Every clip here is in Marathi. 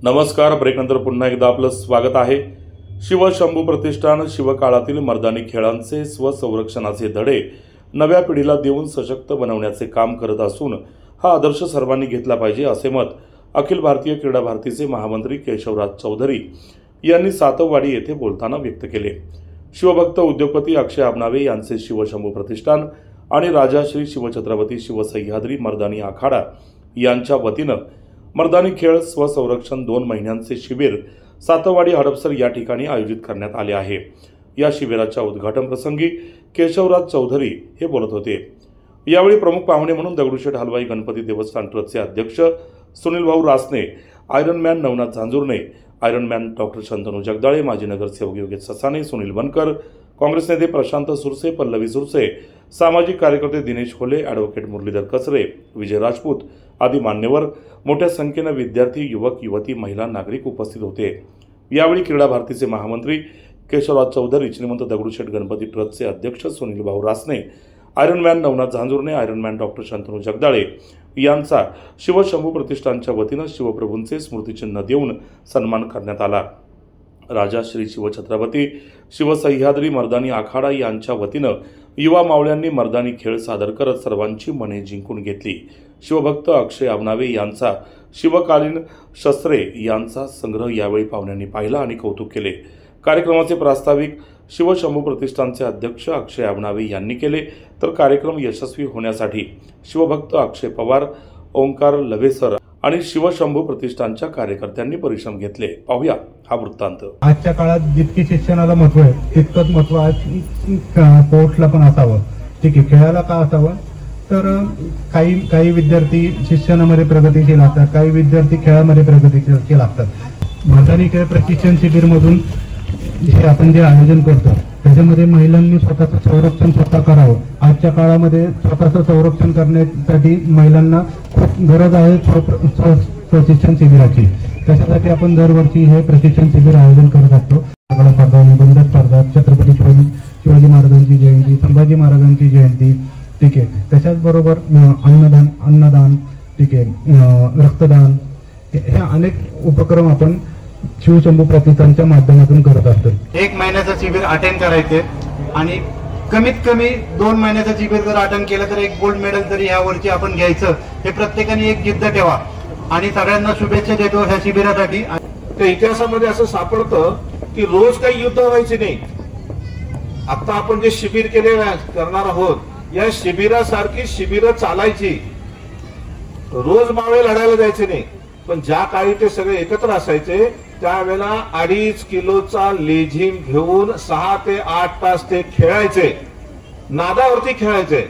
नमस्कार. ब्रेकनंतर पुन्हा एकदा आपलं स्वागत आहे. शिवशंभू प्रतिष्ठान शिवकाळातील मर्दानी खेळांचे स्वसंरक्षणाचे धडे नव्या पिढीला देऊन सशक्त बनवण्याचे काम करत असून हा आदर्श सर्वांनी घेतला पाहिजे असे मत अखिल भारतीय क्रीडा भारतीचे महामंत्री केशवराज चौधरी यांनी सातववाडी येथे बोलताना व्यक्त केले. शिवभक्त उद्योगपती अक्षय आबनावे यांचे शिवशंभू प्रतिष्ठान आणि राजा श्री शिवछत्रपती शिवसह्याद्री मर्दानी आखाडा यांच्या वतीनं मर्दानी खेळ स्वसंरक्षण 2 महिन्यांचे शिबिर सातववाडी हडपसर या ठिकाणी आयोजित करण्यात आले आहे. या शिबिराच्या उद्घाटन प्रसंगी केशवराज चौधरी हे बोलत होते. यावेळी प्रमुख पाहुणे म्हणून दगडूशेठ हलवाई गणपती देवस्थान ट्रस्टचे अध्यक्ष सुनील भाऊ Rasane, Ironman Navnath झांजुर्णे, Ironman doctor Shantanu Jagdale, माजी नगरसेवक योगेश ससाने, सुनील बनकर, काँग्रेस नेते प्रशांत सुरसे, पल्लवी सुरसे, सामाजिक कार्यकर्ते दिनेश खोले, ॲडव्होकेट मुरलीधर कचरे, विजय राजपूत आदी मान्यवर, मोठ्या संख्येने विद्यार्थी, युवक, युवती, महिला, नागरिक उपस्थित होते. यावेळी क्रीडा भारतीचे महामंत्री केशवराज चौधरी, श्रीमंत दगडूशेठ गणपती ट्रस्टचे अध्यक्ष सुनील भाऊ Rasane, Ironman Navnath झांजुर्णे, Ironman doctor Shantanu Jagdale यांचा शिवशंभू प्रतिष्ठानच्या वतीनं शिवप्रभूंचे स्मृतिचिन्ह देऊन सन्मान करण्यात आला. राजा श्री शिवछत्रपती शिवसह्याद्री मर्दानी आखाडा यांच्या वतीनं युवा मावळ्यांनी मर्दानी खेळ सादर करत सर्वांची मने जिंकून घेतली. शिवभक्त अक्षय आबनावे यांचा शिवकालीन शस्त्रे यांचा संग्रह यावेळी पाहुण्यांनी पाहिला आणि कौतुक केले. कार्यक्रमाचे प्रास्ताविक शिवशंभू प्रतिष्ठानचे अध्यक्ष अक्षय आबनावे यांनी केले. तर कार्यक्रम यशस्वी होण्यासाठी शिवभक्त अक्षय पवार, ओंकार लवेसर आणि शिवशंभू प्रतिष्ठानच्या कार्यकर्त्यांनी परिश्रम घेतले. पाहूया हा वृत्तांत. आजच्या काळात जितकी शिक्षणाला महत्व आहे तितकंच महत्व आज स्पोर्ट्सला पण असावं. ठीक आहे, खेळायला का असावं तर काही विद्यार्थी शिक्षणामध्ये प्रगतीशील असतात, काही विद्यार्थी खेळामध्ये प्रगतीशील असतात. मर्दानी खेळ प्रशिक्षण शिबिर मधून आपण जे आयोजन करतो त्याच्यामध्ये महिलांनी स्वतःचं संरक्षण स्वतः करावं. आजच्या काळामध्ये स्वतःचं संरक्षण करण्यासाठी महिलांना खूप गरज आहे प्रशिक्षण शिबिराची. त्याच्यासाठी आपण दरवर्षी हे प्रशिक्षण शिबिर आयोजन करत असतो. स्पर्धा, निबंध स्पर्धा, छत्रपती शिवाजी महाराजांची जयंती, संभाजी महाराजांची जयंती, ठीक आहे. त्याच्याच बरोबर अन्नदान, ठीक आहे, रक्तदान, हे अनेक उपक्रम आपण शिवशंभू प्रतिष्ठानच्या माध्यमातून करत असतो. 1 महिन्याचं शिबिर अटेंड करायचे आणि कमीत कमी 2 महिन्याचं शिबिर जर अटेंड केलं तर एक गोल्ड मेडल तरी ह्या वर्षी आपण घ्यायचं. हे प्रत्येकाने एक जिद्द ठेवा आणि सगळ्यांना शुभेच्छा देतो ह्या शिबिरासाठी. त्या इतिहासामध्ये असं सापडतं की रोज काही युद्ध व्हायचे नाही. आता आपण जे शिबिर करणार आहोत या शिबिरासारखी शिबिरं चालायची. रोज मावळे लढायला जायचे नाही, पण ज्या काळी ते सगळे एकत्र असायचे त्यावेळेला 2.5 किलोचा लेझिम घेऊन 6 ते 8 तास ते खेळायचे, नादावरती खेळायचे.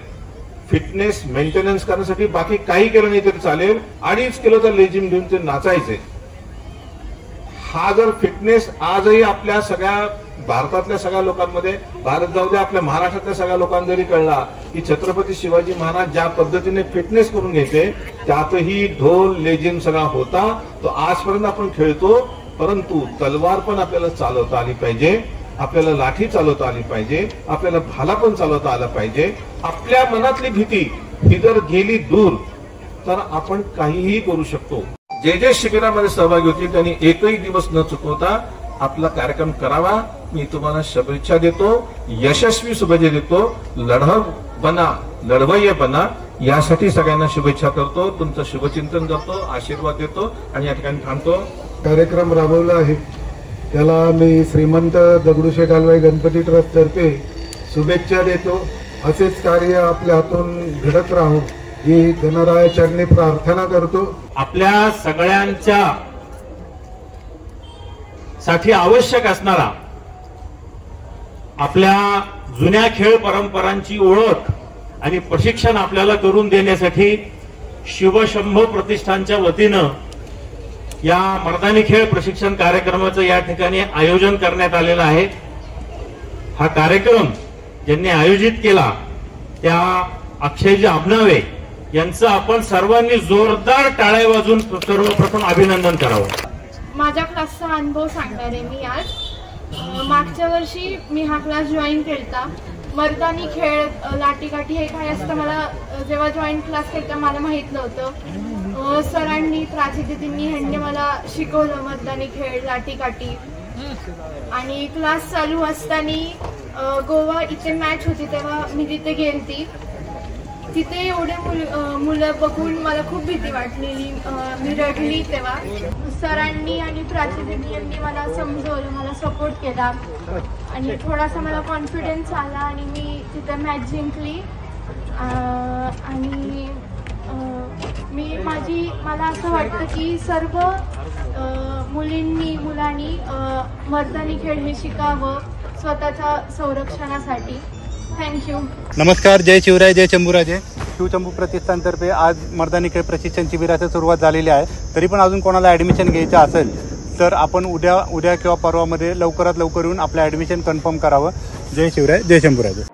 फिटनेस मेंटेनन्स करण्यासाठी बाकी काही केलं नाही तरी चालेल, 2.5 किलोचा लेझिम घेऊन ते नाचायचे. हा जर फिटनेस आजही आपल्या सगळ्या भारतातल्या सगळ्या लोकांमध्ये, भारत जाऊ दे आपल्या महाराष्ट्रातल्या सगळ्या लोकांना जरी कळला की छत्रपती शिवाजी महाराज ज्या पद्धतीने फिटनेस करून घ्यायचे त्यातही ढोल लेझिम सगळा होता, तो आजपर्यंत आपण खेळतो. परंतु तलवार पण आपल्याला चालवता आली पाहिजे, आपल्याला लाठी चालवता आली पाहिजे, आपल्याला भाला पण चालवता आला पाहिजे. आपल्या मनातली भीती ही जर गेली दूर तर आपण काहीही करू शकतो. जे शिबिरामध्ये सहभागी होतील त्यांनी एकही दिवस न चुकवता आपला कार्यक्रम करावा. मी तुम्हाला शुभेच्छा देतो, यशस्वी शुभेच्छा देतो. लढवय्ये बना यासाठी सगळ्यांना शुभेच्छा करतो. तुमचं शुभचिंतन करतो, आशीर्वाद देतो आणि या ठिकाणी थांबतो. कार्यक्रम राबवला आहे त्याला मी श्रीमंत दगडूशेठ हलवाई गणपती ट्रस्ट तर्फे शुभेच्छा देतो. असेच कार्य आपल्या हातून घडत राहू ही गणराया चरणी प्रार्थना करतो. आपल्या सगळ्यांच्या साठी आवश्यक असणारा आपल्या जुन्या खेळ परंपरांची ओळख आणि प्रशिक्षण आपल्याला करून देण्यासाठी शिवशंभू प्रतिष्ठानच्या वतीनं या मर्दानी खेळ प्रशिक्षण कार्यक्रमाचं या ठिकाणी आयोजन करण्यात आलेलं आहे. हा कार्यक्रम ज्यांनी आयोजित केला त्या अक्षयजी आबनावे यांचं आपण सर्वांनी जोरदार टाळ्या वाजवून सर्वप्रथम अभिनंदन करावं. माझ्या क्लासचा अनुभव सांगणार आहे मी आज. मागच्या वर्षी मी हा क्लास जॉईन केलता. मर्दानी खेळ, लाठीकाठी हे काय असतं मला जेव्हा जॉईन क्लास केलता मला माहित नव्हतं. सरांनी, प्राची दीदींनी ह्यांनी मला शिकवलं मर्दानी खेळ, लाठीकाठी. आणि क्लास चालू असताना गोवा इथे मॅच होती तेव्हा मी तिथे गेलती. तिथे एवढे मुलं बघून मला खूप भीती वाटलेली, मी रडली. तेव्हा सरांनी आणि प्राची दीदी यांनी मला समजवलं, मला सपोर्ट केला आणि थोडासा मला कॉन्फिडन्स आला आणि मी तिथे मॅच जिंकली. आणि मला असं वाटतं की सर्व मुलांनी मर्दानी खेळ हे शिकावं स्वतःच्या संरक्षणासाठी. थँक्यू. नमस्कार. जय शिवराय, जय शंभूराजे. शिवशंभू प्रतिष्ठानतर्फे आज मर्दानी खेळ प्रशिक्षण शिबिराची सुरुवात झालेली आहे. तरी पण अजून कोणाला ॲडमिशन घ्यायचं असेल तर आपण उद्या किंवा परवामध्ये लवकरात लवकर येऊन आपलं ॲडमिशन कन्फर्म करावं. जय शिवराय, जय शंभूराजे.